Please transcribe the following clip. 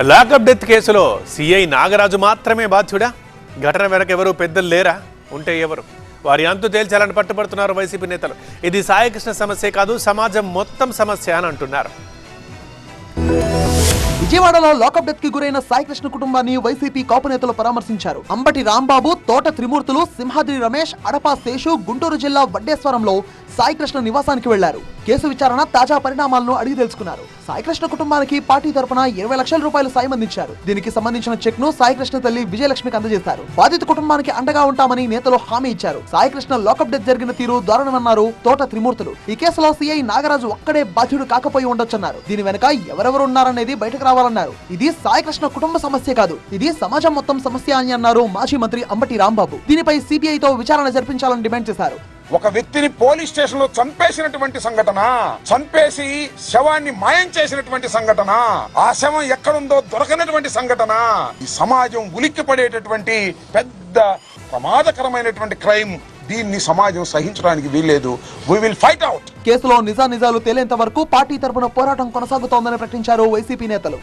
Lockup death కేసులో CI Nagaraju మాత్రమే బాధ్యుడా? ఘటన వెనక ఎవరు పెద్దలు లేరా? ఉంటే ఎవరు? వారి అంతు తేల్చాలని పట్టుబడుతున్నారు వైసీపీ నేతలు. ఇది సాయికృష్ణ సమస్య కాదు, సమాజం మొత్తం సమస్య అని అంటున్నారు. విజయవాడలో లాకప్ డెత్ కి గురైన సాయికృష్ణ కుటుంబాన్ని వైసీపీ కాపు నేతలు పరామర్శించారు. అంబటి రాంబాబు, తోట త్రిమూర్తులు, సింహాద్రి రమేష్, అడపా శేషు గుంటూరు జిల్లా వడ్డేశ్వరంలో సాయికృష్ణ నివాసానికి వెళ్లారు. కేసు విచారణ, తాజా పరిణామాలను అడిగి తెలుసుకున్నారు. సాయికృష్ణ కుటుంబానికి పార్టీ తరపున 20 లక్షల రూపాయలు సాయం అందించారు. దీనికి సంబంధించిన చెక్ ను సాయికృష్ణ తల్లి విజయలక్ష్మికి అందజేశారు. బాధిత కుటుంబానికి అండగా ఉంటామని నేతలు హామీ ఇచ్చారు. సాయికృష్ణ లాకప్ డెత్ జరిగిన తీరు దారుణమన్నారు తోట త్రిమూర్తులు. ఈ కేసులో సిఐ నాగరాజు ఒక్కడే బాధ్యుడు కాకపోయి ఉండొచ్చన్నారు. దీని వెనక ఎవరెవరు ఉన్నారనేది బయటకు రావాలన్నారు. ఇది సాయికృష్ణ కుటుంబ సమస్య కాదు, ఇది సమాజం మొత్తం సమస్య అని అన్నారు మాజీ మంత్రి అంబటి రాంబాబు. దీనిపై సిబిఐతో విచారణ జరిపించాలని డిమాండ్ చేశారు. ఒక వ్యక్తిని పోలీస్ స్టేషన్ లో చంపేసినటువంటి సంఘటన, చంపేసి శవాన్ని మాయం చేసినటువంటి సంఘటన, ఆ శవం ఎక్కడుందో దొరకనటువంటి సంఘటన, ఈ సమాజం ఉలిక్కి పడేటటువంటి పెద్ద ప్రమాదకరమైనటువంటి క్రైమ్. దీన్ని సమాజం సహించడానికి వీల్లేదు. We will fight out. కేసులో నిజాలు తేలేంత వరకు పార్టీ తరపున పోరాటం కొనసాగుతోందని ప్రకటించారు వైసీపీ నేతలు.